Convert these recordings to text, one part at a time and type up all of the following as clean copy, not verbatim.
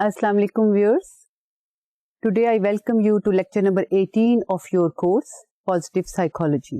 Assalamu alaikum viewers. Today I welcome you to lecture number 18 of your course Positive Psychology.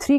3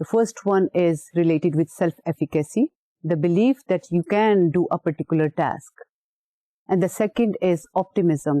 The first one is related with self-efficacy, the belief that you can do a particular task. And the second is optimism,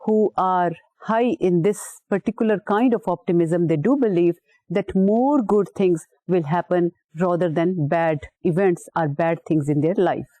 who are high in this particular kind of optimism, they do believe that more good things will happen rather than bad events or bad things in their life.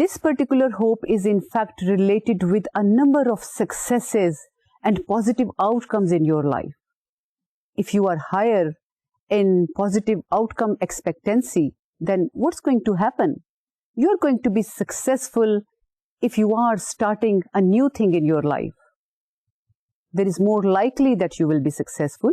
this particular hope is in fact related with a number of successes and positive outcomes in your life. If you are higher in positive outcome expectancy, then what's going to happen? You are going to be successful if you are starting a new thing in your life. There is more likely that you will be successful.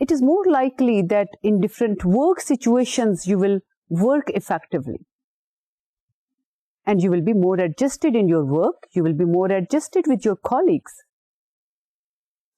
It is more likely that in different work situations you will work effectively. And you will be more adjusted in your work. You will be more adjusted with your colleagues.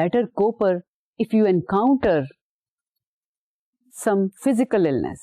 better coper if you encounter some physical illness.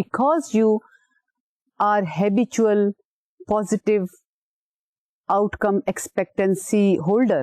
because you are habitual positive outcome expectancy holder,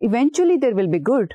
eventually there will be good,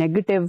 negative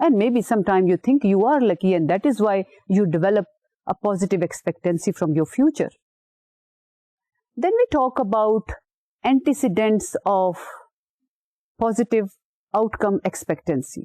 And maybe sometime you think you are lucky and that is why you develop a positive expectancy from your future. Then we talk about antecedents of positive outcome expectancy.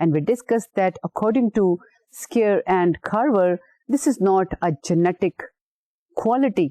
And we discussed that according to Skeer and Carver, this is not a genetic quality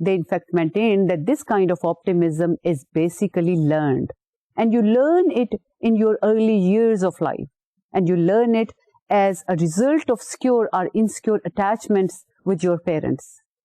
They in fact maintain that this kind of optimism is basically learned, and you learn it in your early years of life, and you learn it as a result of secure or insecure attachments with your parents.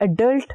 adult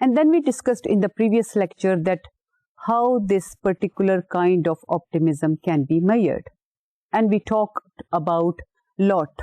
And then we discussed in the previous lecture that how this particular kind of optimism can be measured. And we talked about LOT.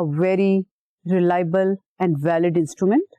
a very reliable and valid instrument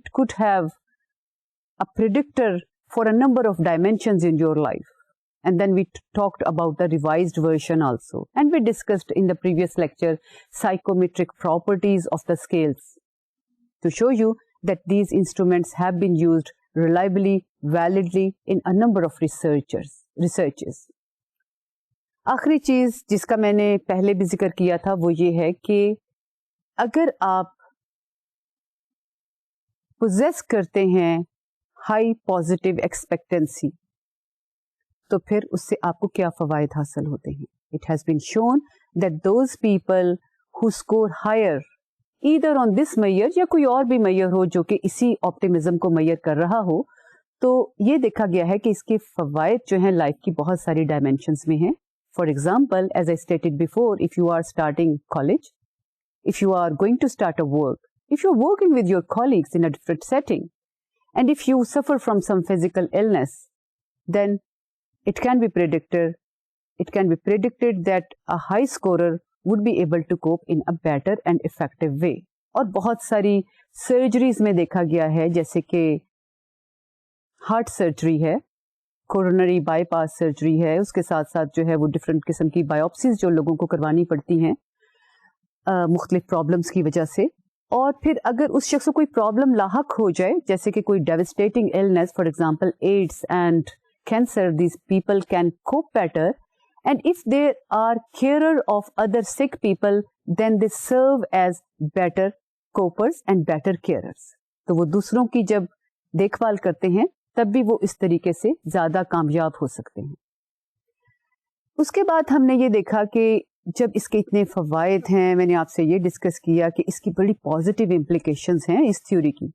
it could have a predictor for a number of dimensions in your life. And then we talked about the revised version also. And we discussed in the previous lecture psychometric properties of the scales to show you that these instruments have been used reliably, validly in a number of researches. آخری چیز جس کا میں نے پہلے بھی ذکر کیا تھا وہ یہ ہے کہ اگر آپ پوزیس کرتے ہیں ہائی پازیٹیو ایکسپیکٹنسی تو پھر اس سے آپ کو کیا فوائد حاصل ہوتے ہیں. It has been shown that those people who score higher either on this measure یا کوئی اور بھی میئر ہو جو کہ اسی آپٹیمزم کو میئر کر رہا ہو, تو یہ دیکھا گیا ہے کہ اس کے فوائد جو ہیں لائف کی بہت ساری ڈائمینشنس میں ہیں. For example, as I stated before, if you are starting college, if you are going to start a work, if you're working with your colleagues in a different setting, and if you suffer from some physical illness, then it can be predicted that a high scorer would be able to cope in a better and effective way. اور بہت ساری surgeries میں دیکھا گیا ہے, جیسے کہ heart surgery ہے, کورونری بائی پاس سرجری ہے, اس کے ساتھ ساتھ جو ہے وہ ڈفرینٹ قسم کی بایوپسیز جو لوگوں کو کروانی پڑتی ہیں مختلف پرابلمس کی وجہ سے. اور پھر اگر اس شخص کو کوئی پرابلم لاحق ہو جائے, جیسے کہ کوئی devastating illness, for example AIDS and cancer, these people can cope better, and if they are carer of other sick people then they serve as better copers and better carers. تو وہ دوسروں کی جب دیکھ بھال کرتے ہیں تب بھی وہ اس طریقے سے زیادہ کامیاب ہو سکتے ہیں. اس کے بعد ہم نے یہ دیکھا کہ جب اس کے اتنے فوائد ہیں, میں نے آپ سے یہ ڈسکس کیا کہ اس کی بڑی پازیٹیو امپلیکیشنز ہیں اس تھیوری کی,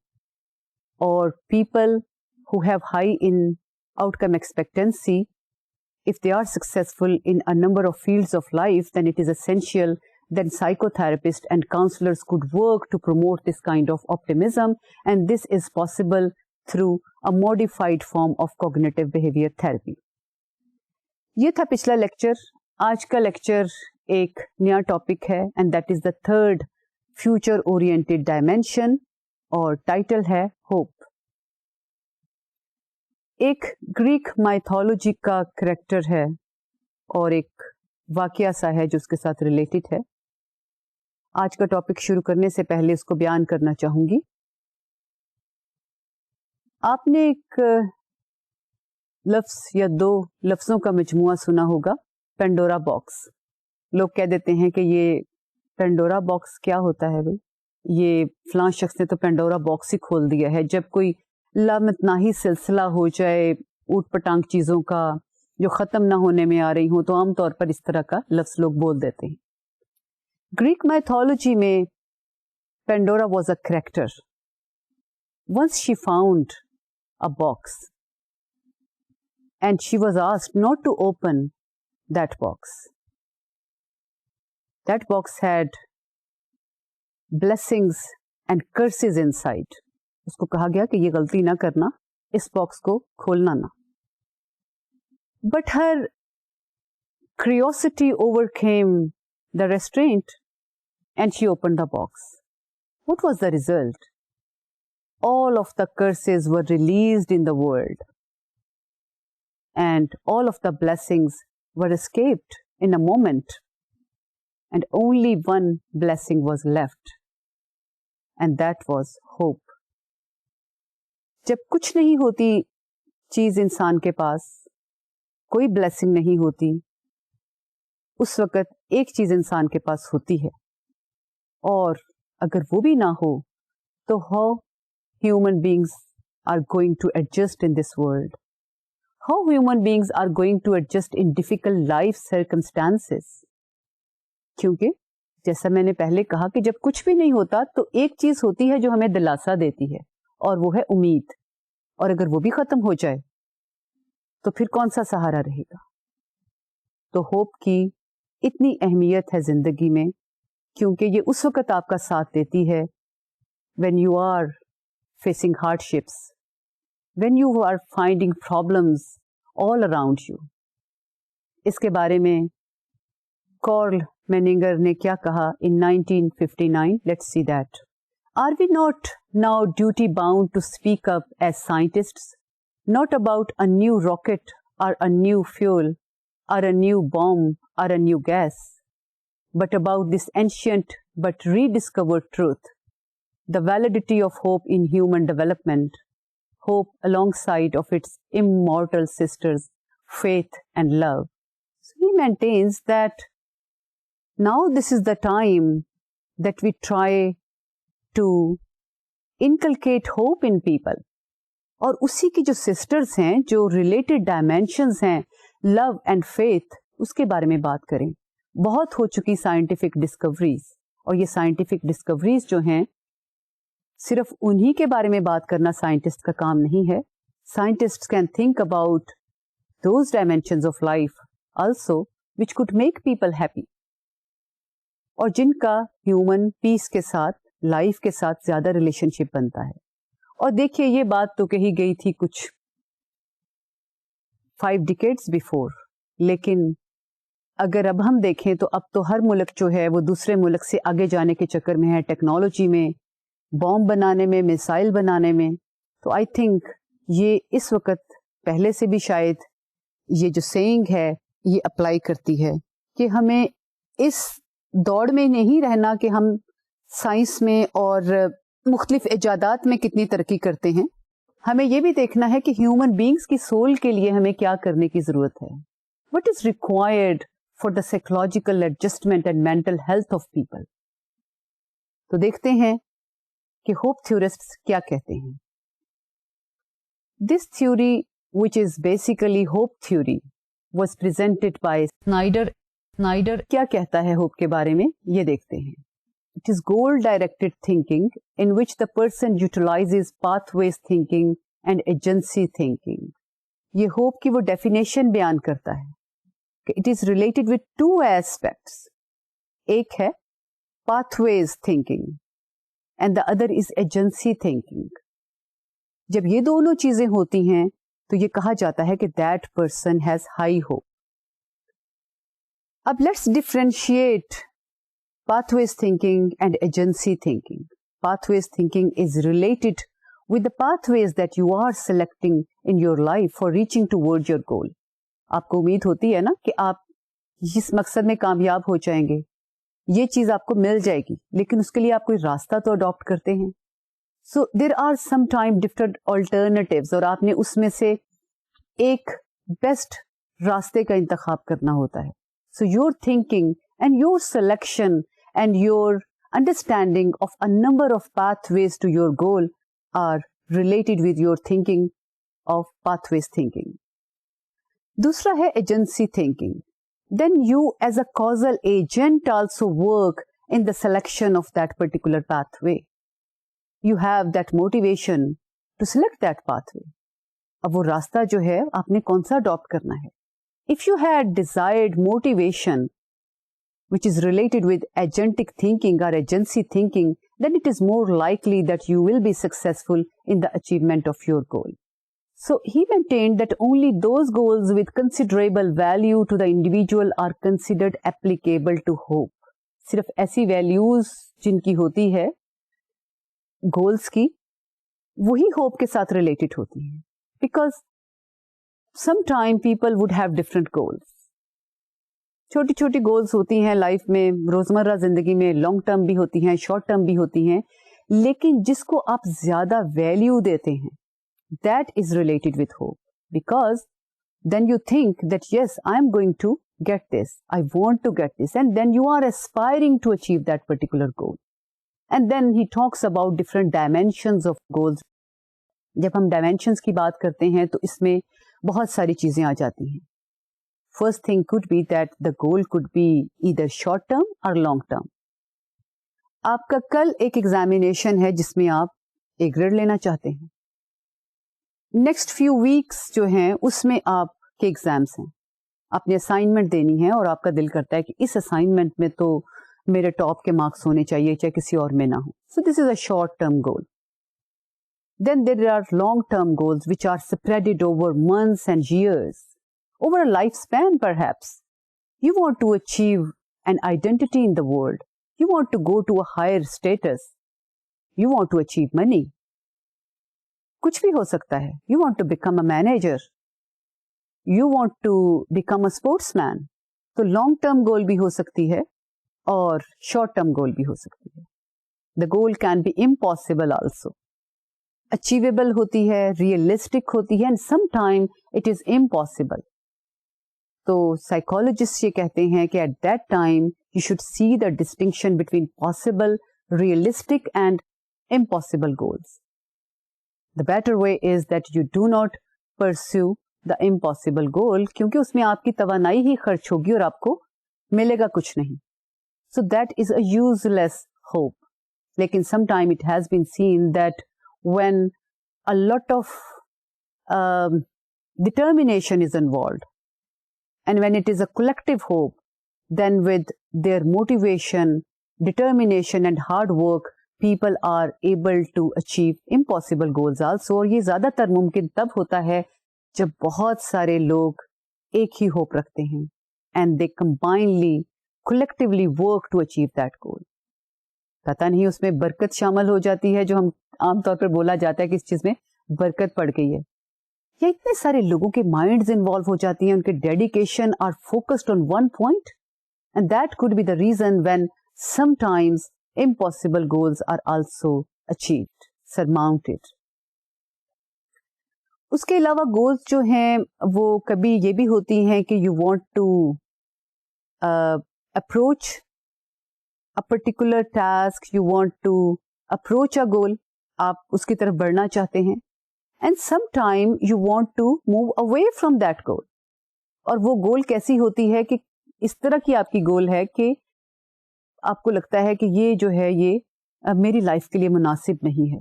اور people who have high in out come expectancy, if they are successful in a number of fields of life, then it is essential that psychotherapists and counselors could work to promote this kind of optimism, and this is possible through a modified form of cognitive behavior therapy. یہ تھا پچھلا lecture. آج کا lecture ایک نیا topic ہے, and that is the third future oriented dimension, اور title ہے ہوپ. ایک گریک مائتھولوجی کا کریکٹر ہے اور ایک واقعہ سا ہے جو اس کے ساتھ ریلیٹڈ ہے. آج کا ٹاپک شروع کرنے سے پہلے اس کو بیان کرنا چاہوں گی. آپ نے ایک لفظ یا دو لفظوں کا مجموعہ سنا ہوگا, پینڈورا باکس. لوگ کہہ دیتے ہیں کہ یہ پینڈورا باکس کیا ہوتا ہے بھائی, یہ فلاں شخص نے تو پینڈورا باکس ہی کھول دیا ہے. جب کوئی لامتناہی سلسلہ ہو جائے اوٹ پٹانگ چیزوں کا جو ختم نہ ہونے میں آ رہی ہوں, تو عام طور پر اس طرح کا لفظ لوگ بول دیتے ہیں. گریک میتھولوجی میں Pandora was a character. Once she found a box and she was asked not to open that box. That box had blessings and curses inside. اس کو کہا گیا کہ یہ غلطی نہ کرنا, اس باکس کو کھولنا نہ. But her curiosity overcame the restraint and she opened the box. What was the result? All of the curses were released in the world. And all of the blessings were escaped in a moment, and only one blessing was left, and that was hope. جب کچھ نہیں ہوتی چیز انسان کے پاس, کوئی blessing نہیں ہوتی, اس وقت ایک چیز انسان کے پاس ہوتی ہے, اور اگر وہ بھی نہ ہو تو how human beings are going to adjust in this world? How human beings are going to adjust in difficult life circumstances? کیونکہ جیسا میں نے پہلے کہا کہ جب کچھ بھی نہیں ہوتا تو ایک چیز ہوتی ہے جو ہمیں دلاسا دیتی ہے, اور وہ ہے امید. اور اگر وہ بھی ختم ہو جائے تو پھر کون سا سہارا رہے گا؟ تو ہوپ کی اتنی اہمیت ہے زندگی میں, کیونکہ یہ اس وقت آپ کا ساتھ دیتی ہے when you are facing hardships, when you are finding problems all around you. اس کے بارے میں کارل میننگر نے کیا کہا in 1959. Let's see that. Are we not now duty bound to speak up as scientists, not about a new rocket or a new fuel or a new bomb or a new gas, but about this ancient but rediscovered truth, the validity of hope in human development, hope alongside of its immortal sisters, faith and love. So he maintains that now this is the time that we try to inculcate hope in people. اور اسی کی جو sisters ہیں, جو related dimensions ہیں لو and faith, اس کے بارے میں بات کریں. بہت ہو چکی سائنٹیفک ڈسکوریز, اور یہ سائنٹیفک ڈسکوریز جو ہیں صرف انہی کے بارے میں بات کرنا سائنٹسٹ کا کام نہیں ہے. Scientist can think about those dimensions of life also which could make people happy, اور جن کا ہیومن پیس کے ساتھ, لائف کے ساتھ زیادہ ریلیشن شپ بنتا ہے. اور دیکھیے یہ بات تو کہی گئی تھی کچھ 5 decades before, لیکن اگر اب ہم دیکھیں تو اب تو ہر ملک جو ہے وہ دوسرے ملک سے آگے جانے کے چکر میں ہے, ٹیکنالوجی میں, بام بنانے میں, میسائل بنانے میں. تو آئی تھنک یہ اس وقت پہلے سے بھی شاید یہ جو سیئنگ ہے یہ اپلائی کرتی ہے کہ ہمیں اس دوڑ میں نہیں رہنا کہ ہم سائنس میں اور مختلف ایجادات میں کتنی ترقی کرتے ہیں. ہمیں یہ بھی دیکھنا ہے کہ ہیومن بینگز کی سول کے لیے ہمیں کیا کرنے کی ضرورت ہے. What is required for the psychological adjustment and mental health of people. تو دیکھتے ہیں کہ ہوپ تھیورسٹ کیا کہتے ہیں. This theory which is basically hope theory was presented by Snyder. Snyder کیا کہتا ہے ہوپ کے بارے میں یہ دیکھتے ہیں. It is goal-directed thinking in which the person utilizes pathways thinking and agency thinking. یہ ہوپ کی وہ ڈیفینیشن بیان کرتا ہے کہ it is related with 2 aspects. ایک ہے pathways thinking and the other is agency thinking. جب یہ دونوں چیزیں ہوتی ہیں تو یہ کہا جاتا ہے کہ that person has high hope. اب let's differentiate pathways thinking and agency thinking. Pathways thinking is related with the pathways that you are selecting in your life for reaching towards your goal. آپ کو امید ہوتی ہے نا کہ آپ جس مقصد میں کامیاب ہو جائیں گے, یہ چیز آپ کو مل جائے گی, لیکن اس کے لیے آپ کوئی راستہ تو اڈاپٹ کرتے ہیں. So there are sometime different alternatives, اور آپ نے اس میں سے ایک بیسٹ راستے کا انتخاب کرنا ہوتا ہے. So your thinking and your selection and your understanding of a number of pathways to your goal are related with your thinking of pathways thinking. دوسرا ہے agency thinking. Then you as a causal agent also work in the selection of that particular pathway. You have that motivation to select that pathway. اب وہ راستہ جو ہے آپ نے کون سا اڈاپٹ کرنا ہے. If you had desired motivation which is related with agentic thinking or agency thinking, then it is more likely that you will be successful in the achievement of your goal. So he maintained that only those goals with considerable value to the individual are considered applicable to hope. صرف ایسی values جن کی ہوتی ہے goals کی, وہی hope کے ساتھ ریلیٹڈ ہوتی ہیں. Because sometime people would have different goals. چھوٹی چھوٹی گولز ہوتی ہیں لائف میں, روزمرہ زندگی میں, لانگ ٹرم بھی ہوتی ہیں, شارٹ ٹرم بھی ہوتی ہیں, لیکن جس کو آپ زیادہ ویلیو دیتے ہیں that is related with hope, because then you think that yes, I am going to get this, I want to get this, and then you are aspiring to achieve that particular goal. And then he talks about different dimensions of goals. جب ہم dimensions کی بات کرتے ہیں تو اس میں بہت ساری چیزیں آ جاتی ہیں. First thing could be that the goal could be either short term or long term. آپ کا کل ایک ایگزامینیشن ہے جس میں آپ ایک گریڈ لینا چاہتے ہیں. نیکسٹ فیو ویکس جو ہیں اس میں آپ کے ایگزامس ہیں, آپ نے اسائنمنٹ دینی ہے اور آپ کا دل کرتا ہے کہ اس اسائنمنٹ میں تو میرے ٹاپ کے مارکس ہونے چاہیے چاہے کسی اور میں نہ ہو. So this is a short term goal. Then there are long-term goals which are spread over months and years, over a lifespan perhaps. You want to achieve an identity in the world. You want to go to a higher status. You want to achieve money. کچھ بھی ہو سکتا ہے. You want to become a manager. You want to become a sportsman. تو long-term goal بھی ہو سکتی ہے اور short-term goal بھی ہو سکتی ہے. The goal can be impossible also. Achievable ہوتی ہے, ریئلسٹک ہوتی ہے, and some time it is impossible. تو سائیکولوجسٹ یہ کہتے ہیں کہ at that time you should see the distinction between possible, realistic and impossible goals. The better way is that you do not pursue the impossible گول, کیونکہ اس میں آپ کی توانائی ہی خرچ ہوگی اور آپ کو ملے گا کچھ نہیں. So that is a useless hope. لیکن some time it has been seen that when a lot of determination is involved, and when it is a collective hope, then with their motivation, determination and hard work, people are able to achieve impossible goals also. اور یہ زیادہ تر ممکن تب ہوتا ہے جب بہت سارے لوگ ایک ہی ہوپ رکھتے ہیں and they combinedly, collectively work to achieve that goal. پتہ نہیں اس میں برکت شامل ہو جاتی ہے جو ہم عام طور پر بولا جاتا ہے کہ اس چیز میں برکت پڑ گئی ہے, یا اتنے سارے لوگوں کے مائنڈز انوالو ہو جاتی ہیں, ان کے dedication are focused on one point, and that could be the reason when sometimes impossible goals are also achieved, surmounted. اس کے علاوہ گولز جو ہیں وہ کبھی یہ بھی ہوتی ہیں کہ you want to approach a particular task, you want to approach a goal, آپ اس کی طرف بڑھنا چاہتے ہیں. And sometime you want to move away from that goal. اور وہ گول کیسی ہوتی ہے کہ اس طرح کی آپ کی گول ہے کہ آپ کو لگتا ہے کہ یہ جو ہے یہ میری لائف کے لیے مناسب نہیں ہے,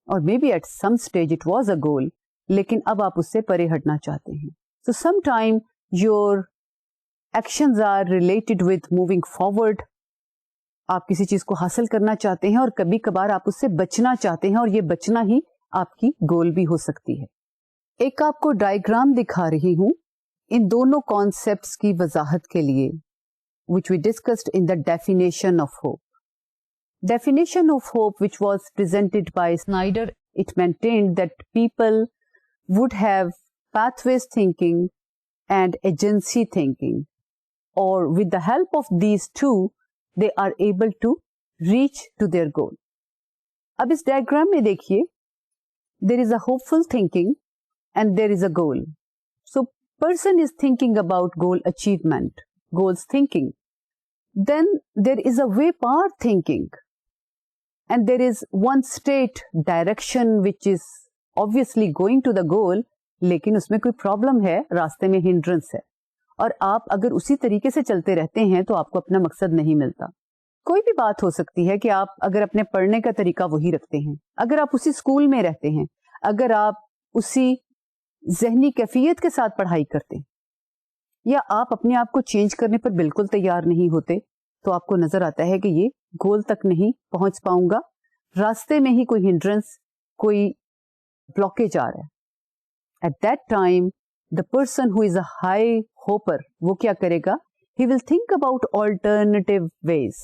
اور may be at some stage it was a goal, لیکن اب آپ اس سے پرے ہٹنا چاہتے ہیں. So sometime your actions are related with moving forward. آپ کسی چیز کو حاصل کرنا چاہتے ہیں اور کبھی کبھار آپ اس سے بچنا چاہتے ہیں, اور یہ بچنا ہی آپ کی گول بھی ہو سکتی ہے. ایک آپ کو ڈائیگرام دکھا رہی ہوں ان دونوں کانسیپٹس کی وضاحت کے لیے, which we discussed in the definition of hope. Definition of hope which was presented by Snyder, it maintained that people would have pathways thinking and agency thinking, or with the help of these two they are able to reach to their goal. اب اس diagram میں دیکھیے, there is a hopeful thinking and there is a goal. So person is thinking about goal achievement, goals thinking. Then there is a way part thinking, and there is one state direction which is obviously going to the goal, لیکن اس میں کوئی problem ہے, راستے میں hindrance ہے, اور آپ اگر اسی طریقے سے چلتے رہتے ہیں تو آپ کو اپنا مقصد نہیں ملتا. کوئی بھی بات ہو سکتی ہے کہ آپ اگر اپنے پڑھنے کا طریقہ وہی رکھتے ہیں, اگر آپ اسی اسکول میں رہتے ہیں, اگر آپ اسی ذہنی کیفیت کے ساتھ پڑھائی کرتے ہیں, یا آپ اپنے آپ کو چینج کرنے پر بالکل تیار نہیں ہوتے, تو آپ کو نظر آتا ہے کہ یہ گول تک نہیں پہنچ پاؤں گا, راستے میں ہی کوئی ہنڈرنس, کوئی بلاکیج آ رہا ہے. At that time the person who is a high hoper, وہ کیا کرے گا, he will think about alternative ways.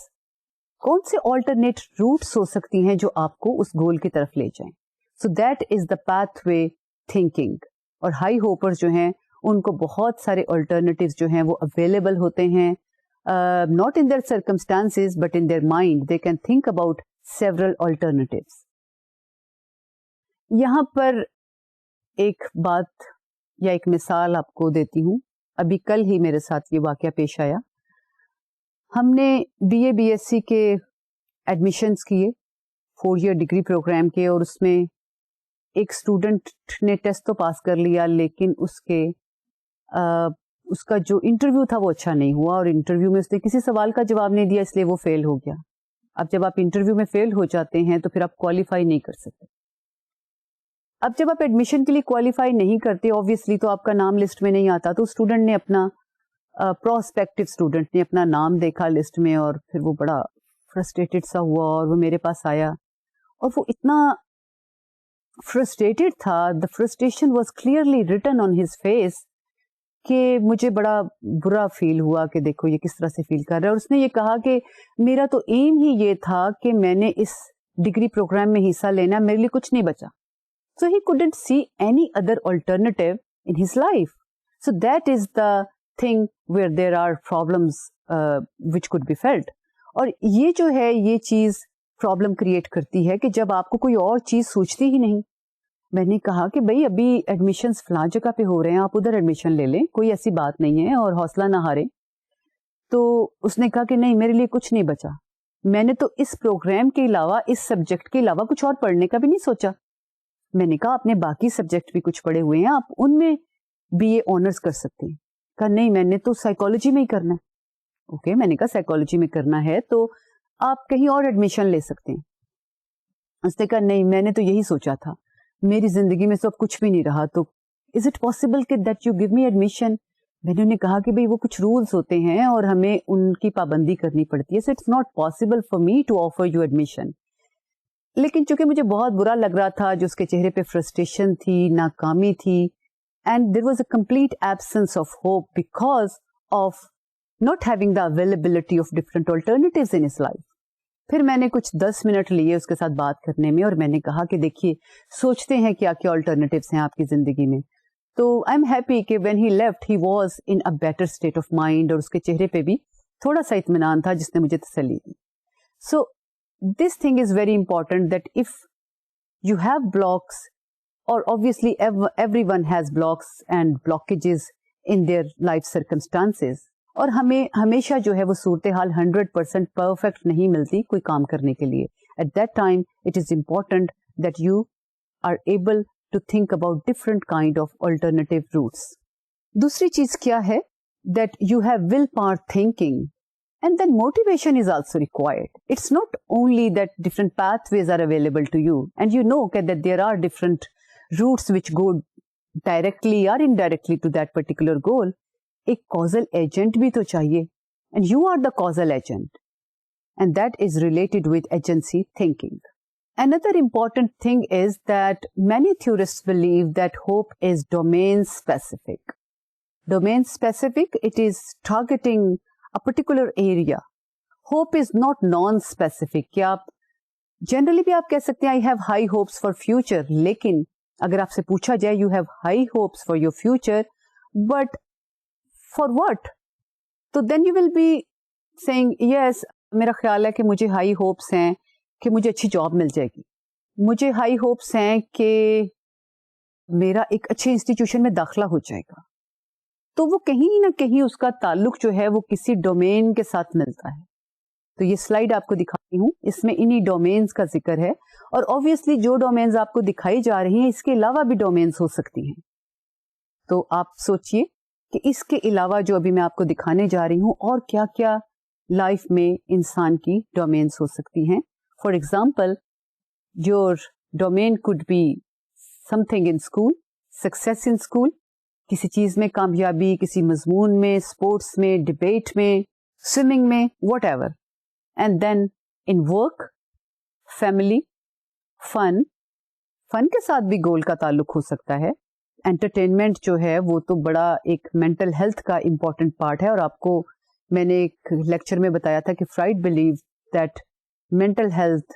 کون سے آلٹرنیٹ روٹس ہو سکتی ہیں جو آپ کو اس گول کی طرف لے جائیں. سو that is the path way thinking. اور ہائی ہوپر جو ہیں ان کو بہت سارے آلٹرنیٹیوز جو ہیں وہ اویلیبل ہوتے ہیں, not in their circumstances but in their mind, they can think about several alternatives. یہاں پر ایک بات یا ایک مثال آپ کو دیتی ہوں. ابھی کل ہی میرے ساتھ یہ واقعہ پیش آیا. ہم نے BA BSc کے ایڈمیشنز کیے 4 ایئر ڈگری پروگرام کے, اور اس میں ایک اسٹوڈنٹ نے ٹیسٹ تو پاس کر لیا, لیکن اس کا جو انٹرویو تھا وہ اچھا نہیں ہوا, اور انٹرویو میں اس نے کسی سوال کا جواب نہیں دیا, اس لیے وہ فیل ہو گیا. اب جب آپ انٹرویو میں فیل ہو جاتے ہیں تو پھر آپ کوالیفائی نہیں کر سکتے. اب جب آپ ایڈمیشن کے لیے کوالیفائی نہیں کرتے آبویسلی, تو آپ کا نام لسٹ میں نہیں آتا. تو اسٹوڈنٹ نے اپنا پروسپیکٹو اسٹوڈنٹ نے اپنا نام دیکھا لسٹ میں, اور پھر وہ بڑا فرسٹریٹڈ سا ہوا, اور وہ میرے پاس آیا, اور وہ اتنا فرسٹریٹڈ تھا, the frustration was clearly written on his face, کہ مجھے بڑا برا فیل ہوا کہ دیکھو یہ کس طرح سے فیل کر رہا ہے. اور اس نے یہ کہا کہ میرا تو ایم ہی یہ تھا کہ میں نے اس ڈگری پروگرام میں حصہ لینا, میرے لیے کچھ نہیں بچا. So he couldn't see any other alternative in his life. So that is the thing where there are problems which could be felt. اور یہ جو ہے یہ چیز پرابلم کریٹ کرتی ہے کہ جب آپ کو کوئی اور چیز سوچتی ہی نہیں, میں نے کہا کہ بھائی ابھی ایڈمیشنز فلاں جگہ پہ ہو رہے ہیں, آپ ادھر ایڈمیشن لے لیں, کوئی ایسی بات نہیں ہے, اور حوصلہ نہ ہاریں. تو اس نے کہا کہ نہیں, میرے لیے کچھ نہیں بچا, میں نے تو اس پروگرام کے علاوہ, اس سبجیکٹ کے علاوہ کچھ اور پڑھنے کا بھی نہیں سوچا. میں نے کہا آپ نے باقی سبجیکٹ بھی کچھ پڑھے ہوئے ہیں, آپ ان میں بی اے آنرز کر سکتے ہیں. کہا نہیں, میں نے تو سائیکالوجی میں ہی کرنا ہے. اوکے, میں نے کہا سائیکالوجی میں کرنا ہے تو آپ کہیں اور ایڈمیشن لے سکتے ہیں. اس نے کہا نہیں, میں نے تو یہی سوچا تھا, میری زندگی میں تو اب کچھ بھی نہیں رہا, تو از اٹ پاسبل کہ that you give me admission. میں نے انہیں کہا کہ بھئی وہ کچھ رولس ہوتے ہیں اور ہمیں ان کی پابندی کرنی پڑتی ہے, so it's not possible for me to offer you admission. لیکن چونکہ مجھے بہت برا لگ رہا تھا, جو اس کے چہرے پہ فرسٹریشن تھی, ناکامی تھی, and there was a complete absence of hope because of not having the availability of different alternatives in his life. پھر میں نے کچھ 10 منٹ لیے اس کے ساتھ بات کرنے میں, اور میں نے کہا کہ دیکھیے, سوچتے ہیں کیا کیا alternatives ہیں آپ کی زندگی میں. تو آئی ایم ہیپی کہ when he left he was in a better state of mind, اور اس کے چہرے پہ بھی تھوڑا سا اطمینان تھا جس نے مجھے تسلی دی. So this thing is very important that if you have blocks, or obviously everyone has blocks and blockages in their life circumstances, اور ہمیں ہمیشہ جو ہے وہ صورتحال 100% پرفیکٹ نہیں ملتی کوئی کام کرنے کے لیے. At that time it is important that you are able to think about different kind of alternative routes. دوسری چیز کیا ہے, that you have will power thinking, and then motivation is also required. It's not only that different pathways are available to you, and you know that there are different routes which go directly or indirectly to that particular goal. ایک causal agent بھی تو چاہیے, and you are the causal agent, and that is related with agency thinking. Another important thing is that many theorists believe that hope is domain specific. Domain specific, it is targeting a particular area. Hope is not non-specific. کہ آپ generally بھی آپ کہہ سکتے ہیں I have high hopes for future, لیکن اگر آپ سے پوچھا جائے you have high hopes for your future, but for what? تو then you will be saying yes, میرا خیال ہے کہ مجھے ہائی ہوپس ہیں کہ مجھے اچھی جاب مل جائے گی, مجھے ہائی ہوپس ہیں کہ میرا ایک اچھے انسٹیٹیوشن میں داخلہ ہو جائے گا. تو وہ کہیں نہ کہیں اس کا تعلق جو ہے وہ کسی ڈومین کے ساتھ ملتا ہے. تو یہ سلائیڈ آپ کو دکھاتی ہوں, اس میں انہی ڈومینز کا ذکر ہے, اور obviously جو ڈومینز آپ کو دکھائی جا رہی ہیں اس کے علاوہ بھی ڈومینز ہو سکتی ہیں. تو آپ سوچئے کہ اس کے علاوہ جو ابھی میں آپ کو دکھانے جا رہی ہوں اور کیا کیا لائف میں انسان کی ڈومینز ہو سکتی ہیں. For example, your domain could be something in school, success in school, کسی چیز میں کامیابی, کسی مضمون میں, اسپورٹس میں, ڈبیٹ میں, سوئمنگ میں, whatever. And then in work, family, fun کے ساتھ بھی گول کا تعلق ہو سکتا ہے. انٹرٹینمنٹ جو ہے وہ تو بڑا ایک مینٹل ہیلتھ کا امپورٹنٹ پارٹ ہے, اور آپ کو میں نے ایک لیکچر میں بتایا تھا کہ fried believe that mental health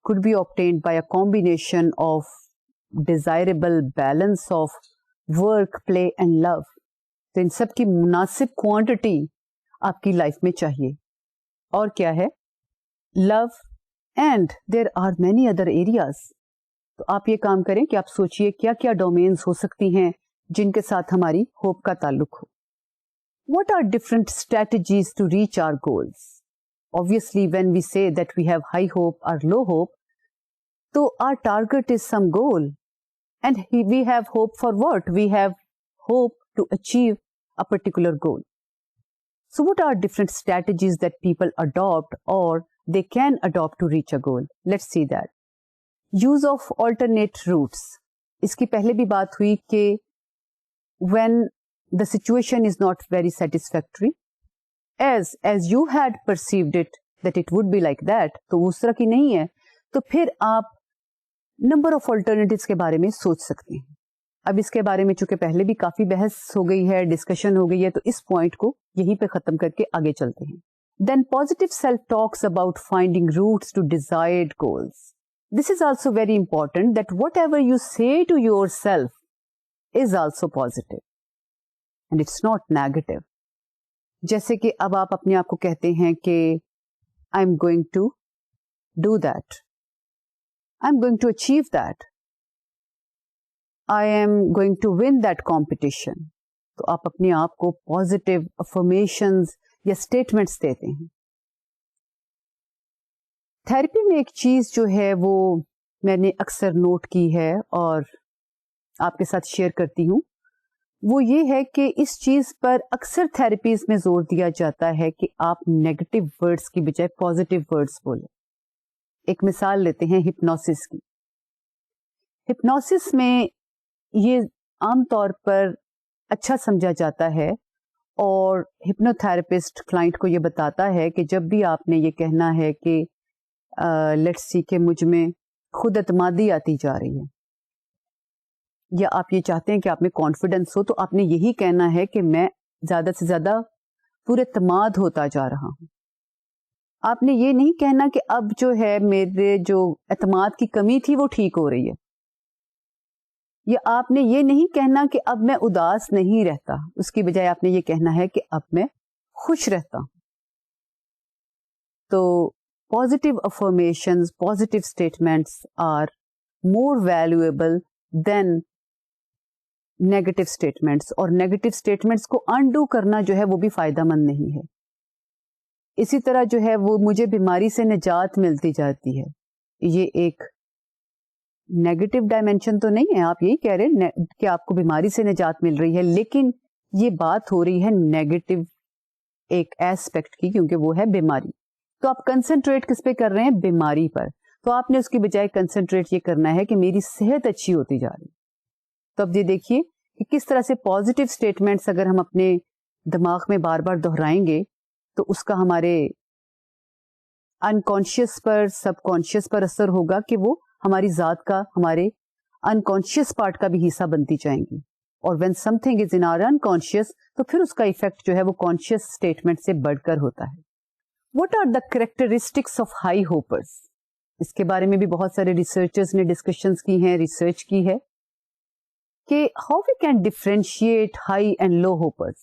could be obtained by a combination of desirable balance of work, play and love. تو ان سب کی مناسب کوانٹٹی آپ کی لائف میں چاہیے. اور کیا ہے, love, and there are many other areas. تو آپ یہ کام کریں کہ آپ سوچئے کیا کیا ڈومینز ہو سکتی ہیں جن کے ساتھ ہماری ہوپ کا تعلق ہو. What are different strategies to reach our goals? Obviously, when we say that we have high hope or low hope, so our target is some goal. And we have hope for what? We have hope to achieve a particular goal. So what are different strategies that people adopt or they can adopt to reach a goal? Let's see that. Use of alternate routes. اس کی پہلے بھی بات ہوئی کہ when the situation is not very satisfactory, as you had perceived it that it would be like that, تو اس طرح کی نہیں ہے, تو پھر آپ نمبر آف آلٹرنیٹیوز کے بارے میں سوچ سکتے ہیں. اب اس کے بارے میں چونکہ پہلے بھی کافی بحث ہو گئی ہے, ڈسکشن ہو گئی ہے, تو اس پوائنٹ کو یہیں پہ ختم کر کے آگے چلتے ہیں. Then positive self-talks about finding routes to desired goals. This is also very important that whatever you say to yourself is also positive and it's not negative. جیسے کہ اب آپ اپنے آپ کو کہتے ہیں کہ I'm going to do that, I'm going to achieve that. I am going to win that competition. تو آپ اپنے آپ کو پازیٹیو افرمیشنز یا اسٹیٹمنٹس دیتے ہیں. تھراپی میں ایک چیز جو ہے وہ میں نے اکثر نوٹ کی ہے اور آپ کے ساتھ شیئر کرتی ہوں, وہ یہ ہے کہ اس چیز پر اکثر تھراپیز میں زور دیا جاتا ہے کہ آپ نیگیٹو ورڈز کی بجائے پازیٹیو ورڈز بولیں. ایک مثال لیتے ہیں ہپنوسس کی. ہپنوسس میں یہ عام طور پر اچھا سمجھا جاتا ہے اور ہپنوتھراپسٹ کلائنٹ کو یہ بتاتا ہے کہ جب بھی آپ نے یہ کہنا ہے کہ لیٹس سی کہ مجھ میں خود اعتمادی آتی جا رہی ہے یا آپ یہ چاہتے ہیں کہ آپ میں کانفیڈنس ہو, تو آپ نے یہی کہنا ہے کہ میں زیادہ سے زیادہ پورے اعتماد ہوتا جا رہا ہوں. آپ نے یہ نہیں کہنا کہ اب جو ہے میرے جو اعتماد کی کمی تھی وہ ٹھیک ہو رہی ہے, یا آپ نے یہ نہیں کہنا کہ اب میں اداس نہیں رہتا, اس کی بجائے آپ نے یہ کہنا ہے کہ اب میں خوش رہتا ہوں. تو positive affirmations, positive statements are more valuable than negative statements, اور negative statements کو undo کرنا جو ہے وہ بھی فائدہ مند نہیں ہے. اسی طرح جو ہے وہ مجھے بیماری سے نجات ملتی جاتی ہے, یہ ایک نیگیٹو ڈائمینشن تو نہیں ہے. آپ یہی کہہ رہے ہیں کہ آپ کو بیماری سے نجات مل رہی ہے, لیکن یہ بات ہو رہی ہے نیگیٹو ایک ایسپیکٹ کی, کیونکہ وہ ہے بیماری. تو آپ کنسنٹریٹ کس پہ کر رہے ہیں؟ بیماری پر. تو آپ نے اس کی بجائے کنسنٹریٹ یہ کرنا ہے کہ میری صحت اچھی ہوتی جا رہی. تو اب یہ دیکھیے کہ کس طرح سے پازیٹیو اسٹیٹمنٹس اگر ہم اپنے دماغ میں بار بار دہرائیں گے تو اس کا ہمارے انکانشیس پر, سب کانشیس پر اثر ہوگا کہ وہ ہماری ذات کا, ہمارے انکانشیس پارٹ کا بھی حصہ بنتی جائیں گی. اور when something is in our unconscious, تو پھر اس کا ایفیکٹ جو ہے وہ کانشیس اسٹیٹمنٹ سے بڑھ کر ہوتا ہے. What are the characteristics of high hopers? اس کے بارے میں بھی بہت سارے ریسرچرز نے ڈسکشنز کی ہیں, ریسرچ کی ہے کہ how we can differentiate high and low hopers.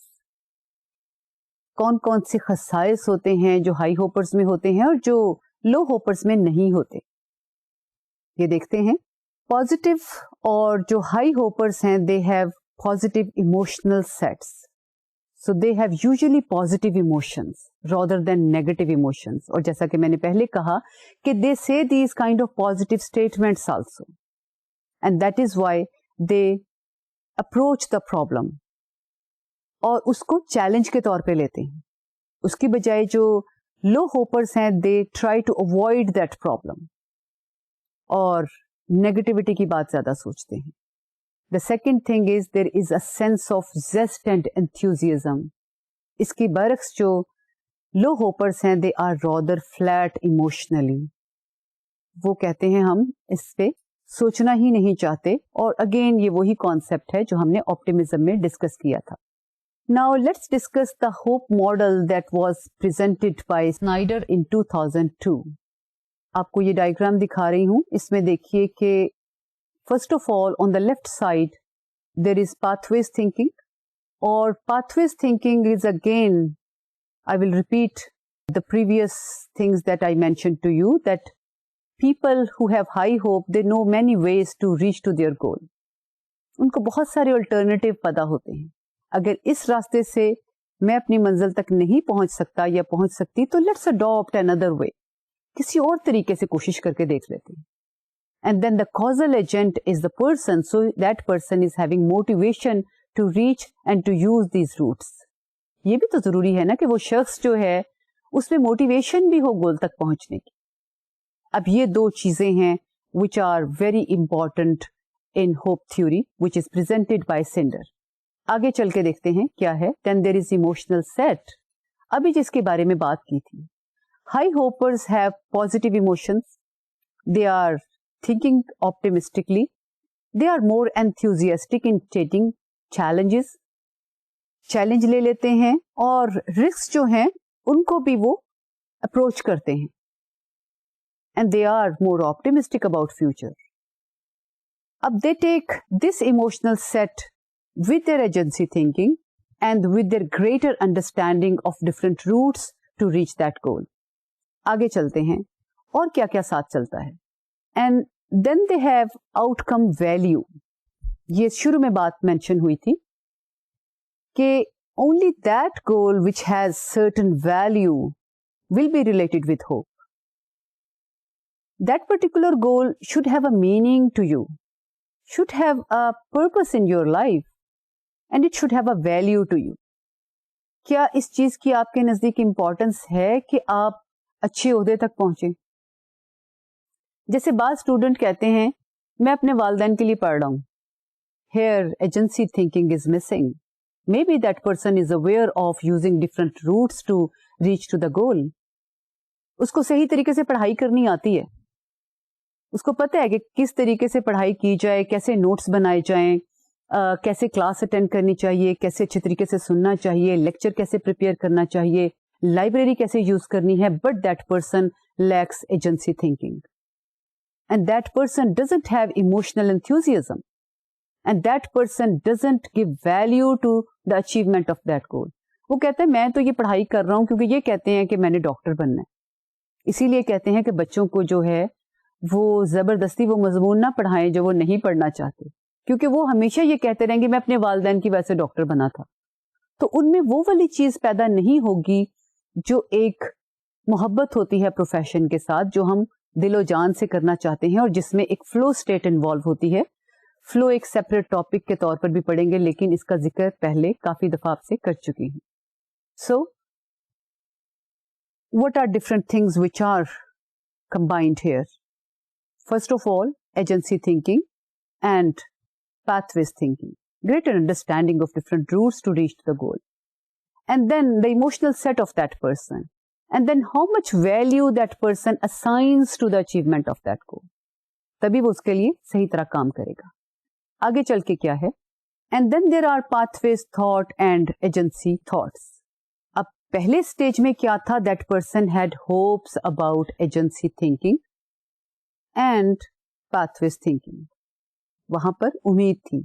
کون کون سے خصائص ہوتے ہیں جو ہائی ہوپرز میں ہوتے ہیں اور جو لو ہوپرز میں نہیں ہوتے, یہ دیکھتے ہیں. پازیٹیو اور جو ہائی ہوپرز ہیں they have positive emotional sets. So they have usually positive emotions rather than negative emotions. اور جیسا کہ میں نے پہلے کہا کہ they say these kind of positive statements also. And that is why they approach the problem. اور اس کو چیلنج کے طور پہ لیتے ہیں. اس کی بجائے جو لو ہوپرز ہیں they try to avoid that problem. اور نیگیٹیوٹی کی بات زیادہ سوچتے ہیں. The second thing is there is a sense of zest and enthusiasm. اس کی برعکس جو low hoppers ہیں they are rather flat emotionally. وہ کہتے ہیں ہم اس پہ سوچنا ہی نہیں چاہتے, اور اگین یہ وہی کانسیپٹ ہے جو ہم نے optimism میں ڈسکس کیا تھا. Now let's discuss the hope model that was presented by Snyder in 2002. آپ کو یہ ڈائیگرام دکھا رہی ہوں. اس میں دیکھیے کہ first of all, on the left side, there is pathways thinking. Or pathways thinking is again, I will repeat the previous things that I mentioned to you, that people who have high hope, they know many ways to reach to their goal. ان کو بہت سارے alternative پتا ہوتے ہیں. اگر اس راستے سے میں اپنی منزل تک نہیں پہنچ سکتا یا پہنچ سکتی تو لیٹس اڈاپٹ another way. کسی اور طریقے سے کوشش کر کے دیکھ لیتے ہیں. And then the causal agent is the person, so that person is having motivation to reach and to use these routes. یہ بھی تو ضروری ہے نا کہ وہ شخص جو ہے اس میں موٹیویشن بھی ہو گول تک پہنچنے کی. اب یہ دو چیزیں ہیں which are very important in hope theory, which is presented by Snyder. آگے چل کے دیکھتے ہیں کیا ہے. Then there is emotional set. ابھی جس کے بارے میں بات کی تھی. High hopers have positive emotions. They are thinking optimistically. They are more enthusiastic in taking challenges. Challenge لے لیتے ہیں اور رسک جو ہیں ان کو بھی وہ اپروچ کرتے ہیں. And they are more optimistic about future. اب they take this emotional set with their agency thinking and with their greater understanding of different routes to reach that goal. آگے چلتے ہیں اور کیا کیا ساتھ چلتا ہے. And then they have outcome value. یہ شروع میں بات مینشن ہوئی تھی کہ only that goal which has certain value will be related with hope. That particular goal should have a meaning to you, should have a purpose in your life, and it should have a value to you. کیا اس چیز کی آپ کے نزدیک importance ہے کہ آپ اچھے عہدے تک پہنچیں؟ جیسے بعض اسٹوڈنٹ کہتے ہیں میں اپنے والدین کے لیے پڑھ رہا ہوں. Here agency thinking is missing. Maybe that person is aware of using different routes to reach to the goal. اس کو صحیح طریقے سے پڑھائی کرنی آتی ہے. اس کو پتہ ہے کہ کس طریقے سے پڑھائی کی جائے, کیسے نوٹس بنائے جائیں, کیسے کلاس اٹینڈ کرنی چاہیے, کیسے اچھے طریقے سے سننا چاہیے, لیکچر کیسے پریپیئر کرنا چاہیے, لائبریری کیسے یوز کرنی ہے. But that person lacks agency thinking, and that person doesn't have emotional enthusiasm, and that person doesn't give value to the achievement of that goal. وہ کہتے ہیں میں تو یہ پڑھائی کر رہا ہوں کیونکہ یہ کہتے ہیں کہ میں نے ڈاکٹر بننا ہے, اسی لیے کہتے ہیں کہ بچوں کو جو ہے وہ زبردستی وہ مضمون نہ پڑھائیں جو وہ نہیں پڑھنا چاہتے, کیونکہ وہ ہمیشہ یہ کہتے رہیں گے میں اپنے والدین کی وجہ سے ڈاکٹر بنا تھا. تو ان میں وہ والی چیز پیدا نہیں ہوگی جو ایک محبت ہوتی ہے پروفیشن کے ساتھ, جو ہم دل و جان سے کرنا چاہتے ہیں, اور جس میں ایک فلو اسٹیٹ انوالو ہوتی ہے. فلو ایک سیپریٹ ٹاپک کے طور پر بھی پڑھیں گے, لیکن اس کا ذکر پہلے کافی دفعہ آپ سے کر چکی ہوں. سو what are different things which are combined here? First of all, agency thinking and pathways thinking, greater understanding of different routes to reach the goal, and then the emotional set of that person, and then how much value that person assigns to the achievement of that goal. تبھی وہ اس کے لیے صحیح طرح کام کرے گا. آگے چل کے کیا ہے, and then there are pathways thought and agency thoughts. اب پہلے اسٹیج میں کیا تھا, that person had hopes about agency thinking and pathways thinking. وہاں پر امید تھی.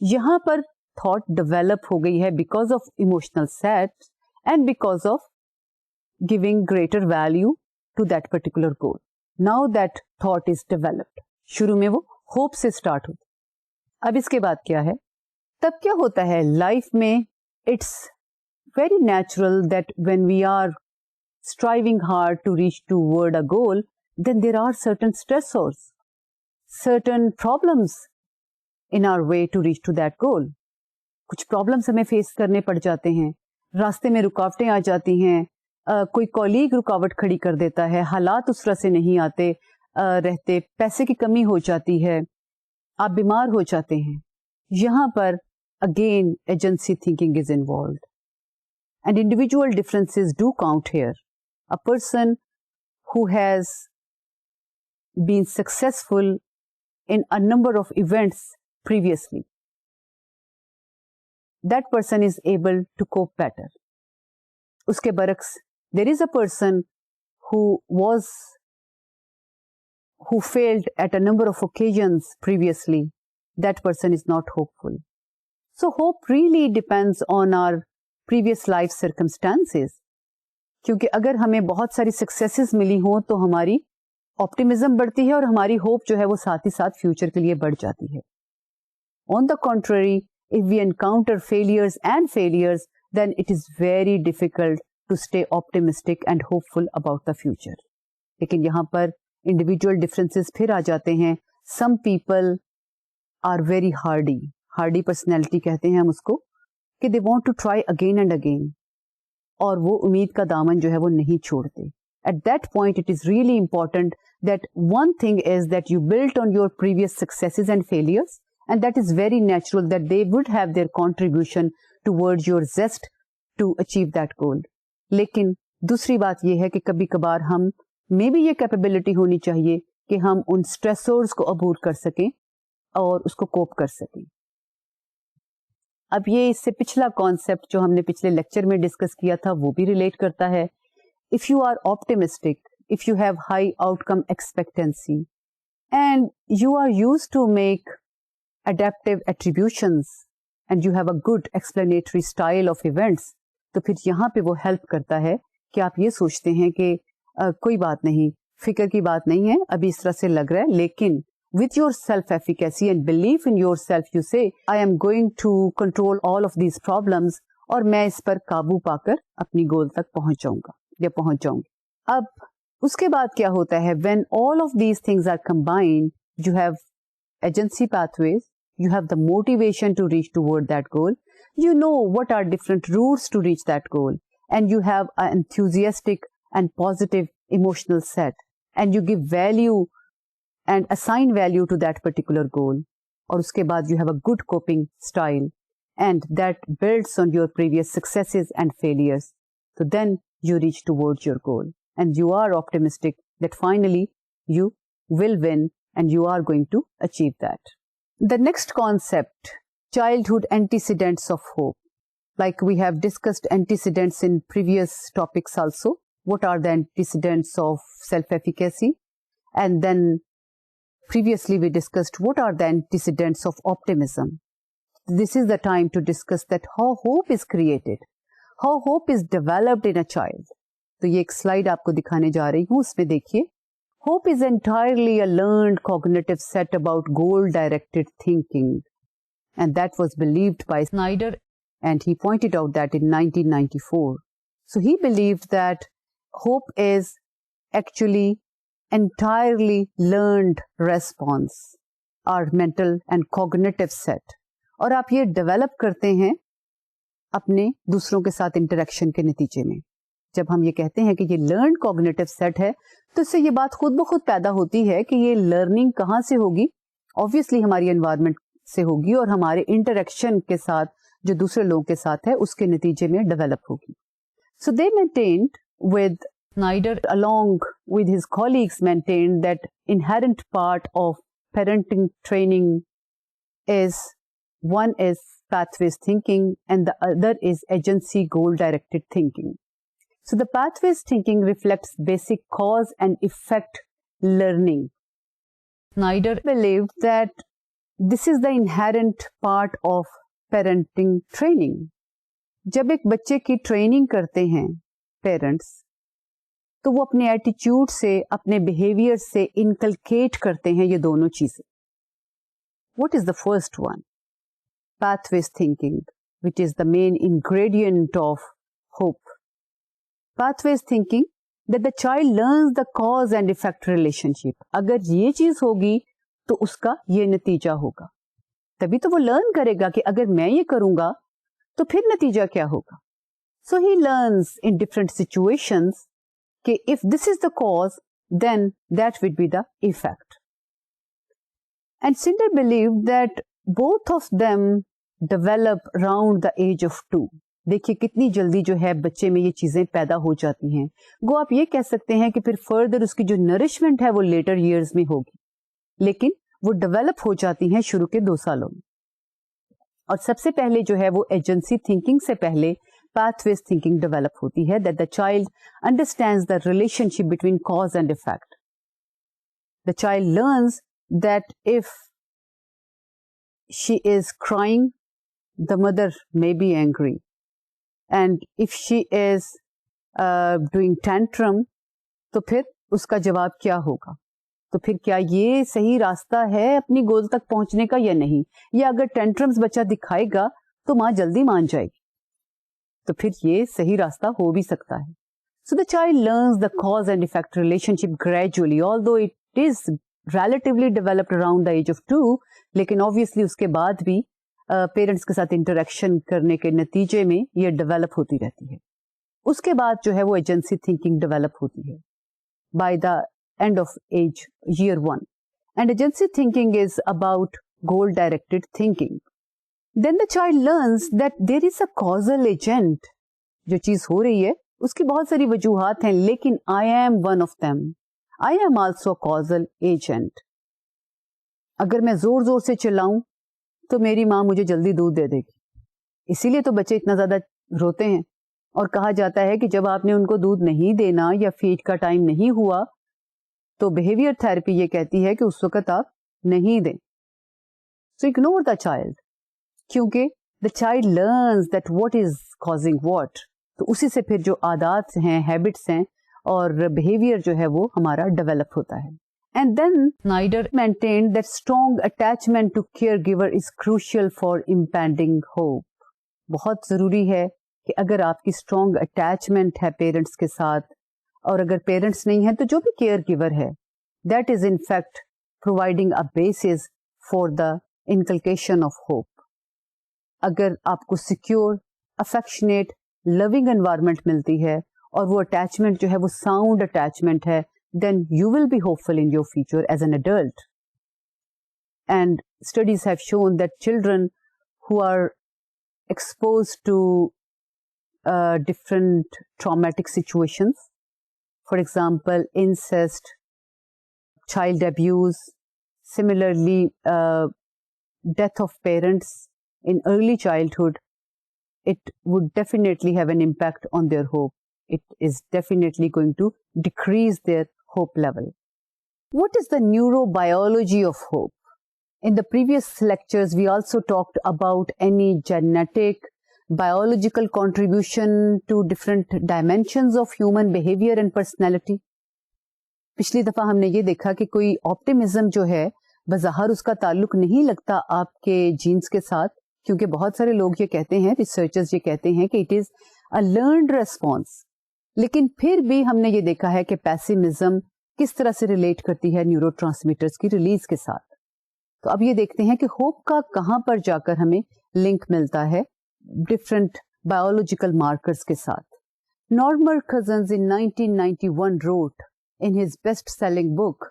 یہاں پر تھاٹ ڈیولپ ہو گئی ہے because of emotional set and because of giving greater value to that particular goal. Now that thought is developed. شروع میں وہ ہوپ سے اسٹارٹ ہوتی. اب اس کے بعد کیا ہے, تب کیا ہوتا ہے لائف میں, it's very natural that when we are striving hard to reach toward a goal, then there are certain stressors, certain problems in our way to reach to that goal. کچھ problems ہمیں face کرنے پڑ جاتے ہیں, راستے میں رکاوٹیں آ جاتی ہیں, کوئی کولیگ رکاوٹ کھڑی کر دیتا ہے, حالات اس طرح سے نہیں آتے رہتے, پیسے کی کمی ہو جاتی ہے, آپ بیمار ہو جاتے ہیں. یہاں پر again agency thinking is involved and individual differences do count here. A person who has been successful in a number of events previously, that person is able to cope better. Uske baraks, there is a person who failed at a number of occasions previously. That person is not hopeful. So hope really depends on our previous life circumstances. کیونکہ اگر ہمیں بہت ساری successes ملی ہوں تو ہماری optimism بڑھتی ہے اور ہماری ہوپ جو ہے وہ ساتھ ہی ساتھ فیوچر کے لیے بڑھ جاتی ہے. آن دا کنٹرری, if we encounter failures and failures, then it is very difficult to stay optimistic and hopeful about the future. لیکن یہاں پر individual differences پھر آ جاتے ہیں. Some people are very hardy personality کہتے ہیں ہم اس کو, کہ they want to try again and again. اور وہ امید کا دامن جو ہے وہ نہیں چھوڑتے. At that point, it is really important that one thing is that you built on your previous successes and failures, and that is very natural that they would have their contribution towards your zest to achieve that goal. لیکن دوسری بات یہ ہے کہ کبھی کبھار ہم میں بھی یہ کیپیبلٹی ہونی چاہیے کہ ہم ان اسٹریسرز کو عبور کر سکیں اور اس کو کوپ کر سکیں. اب یہ اس سے پچھلا کانسیپٹ جو ہم نے پچھلے لیکچر میں ڈسکس کیا تھا وہ بھی ریلیٹ کرتا ہے. If you are optimistic, if you have high outcome expectancy, and you are used to make adaptive attributions, and you have a good explanatory style of events, تو پھر یہاں پہ وہ ہیلپ کرتا ہے کہ آپ یہ سوچتے ہیں کہ کوئی بات نہیں, فکر کی بات نہیں ہے, ابھی اس طرح سے لگ رہا ہے, لیکن with your self-efficacy and belief in yourself, you say, I am going to control all of these problems, اور میں اس پر قابو پا کر اپنی گول تک پہنچ جاؤں گا یا پہنچ جاؤں گی. اب اس کے بعد کیا ہوتا ہے, when all of these things are combined, you have agency pathways, you have the motivation to reach toward that goal, you know what are different routes to reach that goal, and you have an enthusiastic and positive emotional set, and you give value and assign value to that particular goal. اور اس کے بعد you have a good coping style, and that builds on your previous successes and failures. So then you reach towards your goal, and you are optimistic that finally you will win and you are going to achieve that. The next concept, childhood antecedents of hope. Like we have discussed antecedents in previous topics also. What are the antecedents of self-efficacy? And then previously we discussed what are the antecedents of optimism. This is the time to discuss that how hope is created, how hope is developed in a child. تو یہ ایک slide آپ کو دکھانے جا رہی ہوں, اس میں دیکھیے. Hope is entirely a learned cognitive set about goal-directed thinking, and that was believed by Snyder, and he pointed out that in 1994. So he believed that hope is actually entirely learned response, our mental and cognitive set. اور آپ یہ develop کرتے ہیں اپنے دوسروں کے ساتھ interaction کے نتیجے میں. جب ہم یہ کہتے ہیں کہ یہ لرنڈ کوگنیٹو سیٹ ہے, تو اس سے یہ بات خود بخود پیدا ہوتی ہے کہ یہ لرننگ کہاں سے ہوگی. آبویسلی ہماری انوائرمنٹ سے ہوگی, اور ہمارے انٹریکشن کے ساتھ جو دوسرے لوگوں کے ساتھ ہے اس کے نتیجے میں ڈیولپ ہوگی. So they maintained with Snyder along with his colleagues maintained that inherent part of parenting training is, one is pathways thinking and the other is agency goal directed thinking. So the pathways thinking reflects basic cause and effect learning. Snyder believed that this is the inherent part of parenting training. جب ایک بچے کی training کرتے ہیں parents, تو وہ اپنے ایٹیچیوڈ سے, اپنے بہیویئر سے انکلکیٹ کرتے ہیں یہ دونوں چیزیں. What is the first one? Pathways thinking, which is the main ingredient of hope. Pathways thinking, that the child learns the cause and effect relationship. اگر یہ چیز ہوگی تو اس کا یہ نتیجہ ہوگا. تبھی تو وہ لرن کرے گا کہ اگر میں یہ کروں گا تو پھر نتیجہ کیا ہوگا. So he learns in different situations کہ if this is the cause, then that would be the effect. And Snyder believed that both of them develop around the age of 2. دیکھیے کتنی جلدی جو ہے بچے میں یہ چیزیں پیدا ہو جاتی ہیں. گو آپ یہ کہہ سکتے ہیں کہ پھر فردر اس کی جو نرشمنٹ ہے وہ لیٹر ایئرز میں ہوگی, لیکن وہ ڈیولپ ہو جاتی ہیں شروع کے 2 سالوں میں. اور سب سے پہلے جو ہے وہ ایجنسی تھنکنگ سے پہلے pathways thinking develop ہوتی ہے, that the child understands the relationship between cause and effect. The child learns that if she is crying, the mother may be angry, and if she is doing tantrum, تو پھر اس کا جواب کیا ہوگا. تو پھر کیا یہ صحیح راستہ ہے اپنی گول تک پہنچنے کا یا نہیں, یا اگر ٹینٹرمز بچہ دکھائے گا تو ماں جلدی مان جائے گی, تو پھر یہ صحیح راستہ ہو بھی سکتا ہے. So the child learns the cause and effect relationship gradually, although it is relatively developed around the age of 2, لیکن obviously اس کے بعد بھی پیرنٹس کے ساتھ انٹریکشن کرنے کے نتیجے میں یہ ڈیولپ ہوتی رہتی ہے. اس کے بعد جو ہے وہ ایجنسی تھنکنگ ڈیولپ ہوتی ہے by the end of age year 1. And agency thinking is about goal directed thinking. Then the child learns that there is a causal agent. جو چیز ہو رہی ہے اس کی بہت ساری وجوہات ہیں, لیکن I am one of them. I am also a causal agent. اگر میں زور زور سے چلاؤں تو میری ماں مجھے جلدی دودھ دے دے گی. اسی لیے تو بچے اتنا زیادہ روتے ہیں, اور کہا جاتا ہے کہ جب آپ نے ان کو دودھ نہیں دینا یا فیڈ کا ٹائم نہیں ہوا تو بہیویئر تھراپی یہ کہتی ہے کہ اس وقت آپ نہیں دیں. So ignore the child. کیونکہ the child learns that what is causing what. تو اسی سے پھر جو عادات ہیں, ہیبٹس ہیں اور بہیویئر جو ہے وہ ہمارا ڈیولپ ہوتا ہے. And then Snyder maintained that strong attachment to caregiver is crucial for impending hope. بہت ضروری ہے کہ اگر آپ کی اسٹرانگ اٹیچمنٹ ہے پیرنٹس کے ساتھ، اور اگر پیرنٹس نہیں ہیں تو جو بھی کیئر گیور ہے، that is in fact providing a basis for the انکلکیشن of hope. اگر آپ کو سیکیور، افیکشنیٹ، لونگ انوائرمنٹ ملتی ہے اور وہ اٹیچمنٹ جو ہے وہ ساؤنڈ اٹیچمنٹ ہے، then you will be hopeful in your future as an adult. And studies have shown that children who are exposed to different traumatic situations, for example, incest, child abuse, similarly, death of parents in early childhood, it would definitely have an impact on their hope. It is definitely going to decrease their hope level. What is the neurobiology of hope? In the previous lectures, we also talked about any genetic, biological contribution to different dimensions of human behavior and personality. پچھلی دفعہ ہم نے یہ دیکھا کہ کوئی optimism جو ہے بظاہر اس کا تعلق نہیں لگتا آپ کے جینز کے ساتھ، کیونکہ بہت سارے لوگ یہ کہتے ہیں، ریسرچرز یہ کہتے ہیں کہ it is a learned response. لیکن پھر بھی ہم نے یہ دیکھا ہے کہ پیسیمزم کس طرح سے ریلیٹ کرتی ہے نیورو ٹرانسمیٹرز کی ریلیز کے ساتھ. تو اب یہ دیکھتے ہیں کہ ہوپ کا کہاں پر جا کر ہمیں لنک ملتا ہے ڈفرینٹ بایولوجیکل مارکرز کے ساتھ. Norman cousins in 1991 wrote in his best-selling book,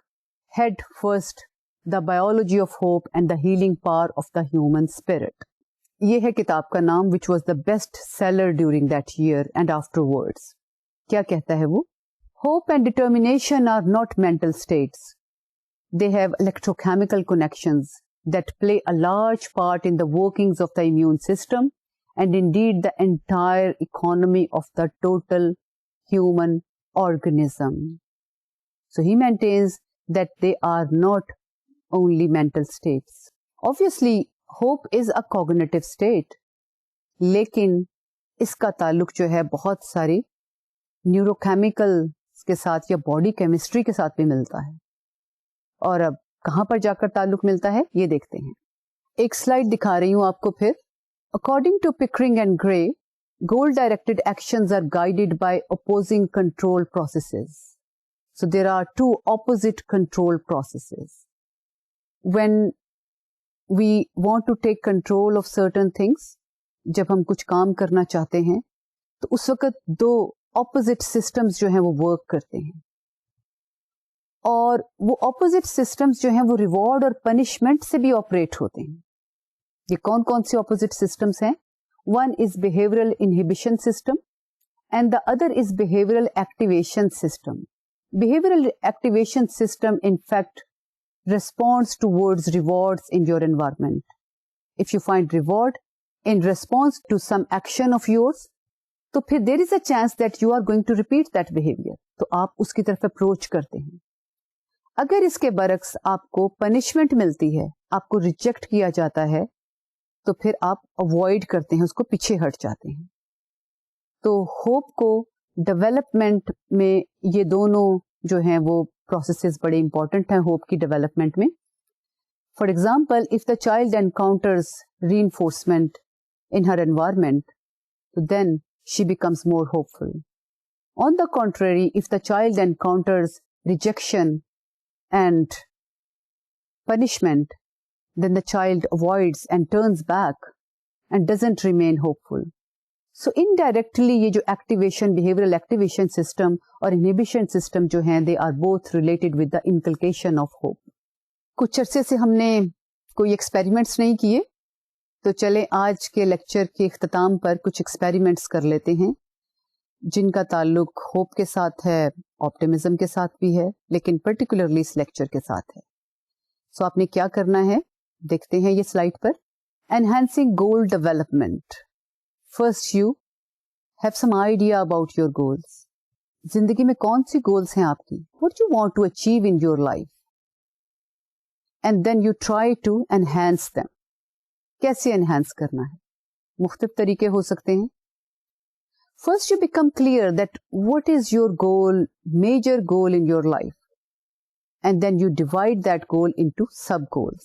Head First, The Biology of Hope and the Healing Power of the Human Spirit. یہ ہے کتاب کا نام which was the best seller during that year and afterwards. کیا کہتا ہے وہ؟ Hope and determination are not mental states. They have electrochemical connections that play a large part in the workings of the immune system and indeed the entire economy of the total human organism. So he maintains that they are not only mental states. Obviously, hope is a cognitive state. لیکن اس کا تعلق جو ہے بہت ساری neurochemical کے ساتھ یا باڈی کیمسٹری کے ساتھ بھی ملتا ہے. اور اب کہاں پر جا کر تعلق ملتا ہے یہ دیکھتے ہیں. ایک سلائڈ دکھا رہی ہوں آپ کو پھر. According to Pickering and Gray, goal-directed actions are guided by opposing control processes. So there are two opposite control processes. When we want to take control of certain things, جب ہم کچھ کام کرنا چاہتے ہیں تو اس وقت دو اپوزٹ سسٹمز جو ہیں وہ ورک کرتے ہیں، اور وہ اپوزٹ سسٹمز جو ہیں وہ ریوارڈ اور پنشمنٹ سے بھی آپریٹ ہوتے ہیں. یہ کون کون سی اپوزٹ سسٹمز ہیں؟ One is behavioural inhibition system and the other is behavioural activation system. Behavioural activation system in fact responds towards rewards in your environment. If you find reward in response to some action of yours, تو پھر there is a chance that you are going to repeat that behavior. تو آپ اس کی طرف approach کرتے ہیں. اگر اس کے برعکس آپ کو پنشمنٹ ملتی ہے، آپ کو ریجیکٹ کیا جاتا ہے، تو پھر آپ اوائڈ کرتے ہیں، اس کو پیچھے ہٹ جاتے ہیں. تو ہوپ کو ڈیولپمنٹ میں یہ دونوں جو ہیں وہ پروسیسز بڑے امپورٹنٹ ہیں ہوپ کی ڈیولپمنٹ میں. For example, if the child encounters reinforcement in her environment, then she becomes more hopeful. On the contrary, if the child encounters rejection and punishment, then the child avoids and turns back and doesn't remain hopeful. So indirectly یہ جو activation, behavioral activation system اور inhibition system جو ہیں they are both related with the inculcation of hope. کچھ عرصے سے ہم نے کوئی ایکسپیریمنٹس نہیں کیے، تو چلیں آج کے لیکچر کے اختتام پر کچھ ایکسپیریمنٹس کر لیتے ہیں جن کا تعلق ہوپ کے ساتھ ہے، آپٹیمزم کے ساتھ بھی ہے، لیکن پرٹیکولرلی اس لیکچر کے ساتھ ہے. سو آپ نے کیا کرنا ہے دیکھتے ہیں یہ slide per. Enhancing goal development. First, you have some idea about your goals. زندگی میں کون سی گولز ہیں آپ کی؟ What do you want to achieve in your life? And then you try to enhance them. کیسے enhance کرنا ہے؟ مختلف طریقے ہو سکتے ہیں. First, you become clear that what is your goal, major goal in your life. and then you divide that goal into sub goals.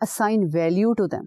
assign value to them.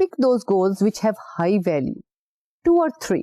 pick those goals which have high value, 2 or 3,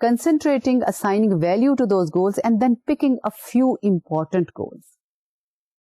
concentrating, assigning value to those goals, and then picking a few important goals.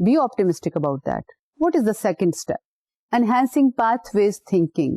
Be optimistic about that. What is the second step? Enhancing pathways thinking.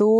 2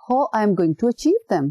how I am going to achieve them.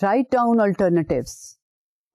Write down alternatives.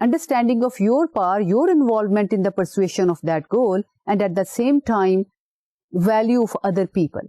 understanding of your part, your involvement in the persuasion of that goal, and at the same time value of other people,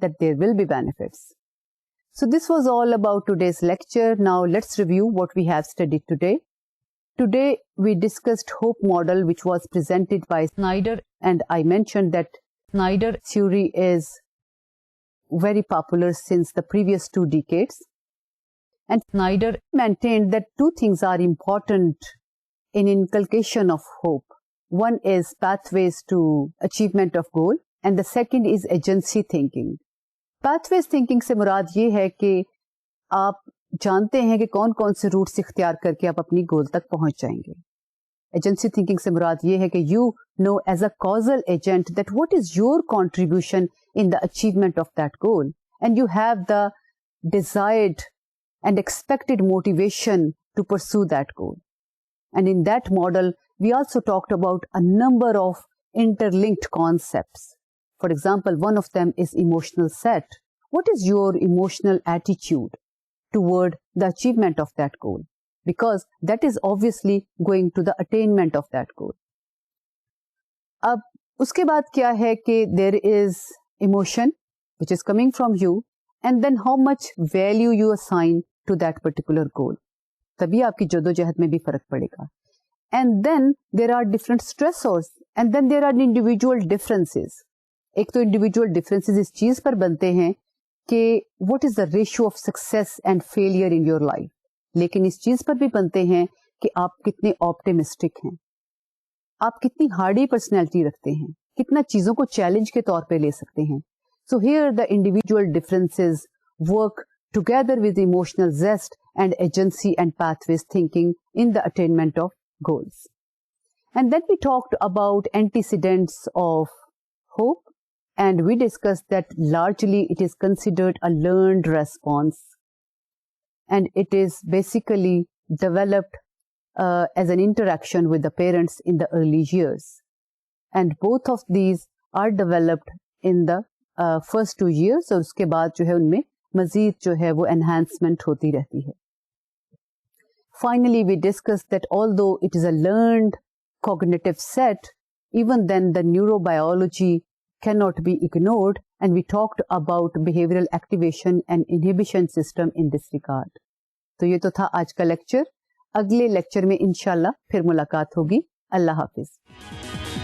that there will be benefits. So this was all about today's lecture. Now let's review what we have studied today. Today we discussed hope model, which was presented by Snyder, and I mentioned that Snyder theory is very popular since the previous 2 decades. And Snyder maintained that 2 things are important in inculcation of hope. One is pathways to achievement of goal and the second is agency thinking. Pathways thinking سے مراد یہ ہے کہ آپ جانتے ہیں کہ کون کون سے روٹس اختیار کر کے آپ اپنی گول تک پہنچ جائیں گے. ایجنسی تھنکنگ سے مراد یہ ہے کہ you know as a causal agent that what is your contribution in the achievement of that goal and you have the desired and expected motivation to pursue that goal. And in that model we also talked about a number of interlinked concepts. For example, one of them is emotional set. What is your emotional attitude toward the achievement of that goal? Because that is obviously going to the attainment of that goal. اب اس کے بعد کیا ہے کہ there is emotion which is coming from you and then how much value you assign to that particular goal. تبھی آپ کی جدوجہد میں بھی فرق پڑے گا. And then there are different stressors and then there are individual differences. ایک تو individual differences اس چیز پر بنتے ہیں کہ what is the ratio of success and failure in your life. لیکن اس چیز پر بھی بنتے ہیں کہ آپ کتنے optimistic ہیں, آپ کتنی hardy personality رکھتے ہیں, کتنا چیزوں کو challenge کے طور پہ لے سکتے ہیں. So here the individual differences work together with emotional zest and agency and pathways thinking in the attainment of goals. And then we talked about antecedents of hope and we discussed that largely it is considered a learned response and it is basically developed as an interaction with the parents in the early years. And both of these are developed in the first 2 years اور اس کے بعد جو ہے ان میں مزید جو ہے وہ enhancement ہوتی رہتی ہے. Finally, we discussed that although it is a learned cognitive set, even then the neurobiology cannot be ignored and we talked about behavioral activation and inhibition system in this regard. تو یہ تو تھا آج کا lecture. اگلے lecture میں انشاءاللہ پھر ملاقات ہوگی. اللہ حافظ.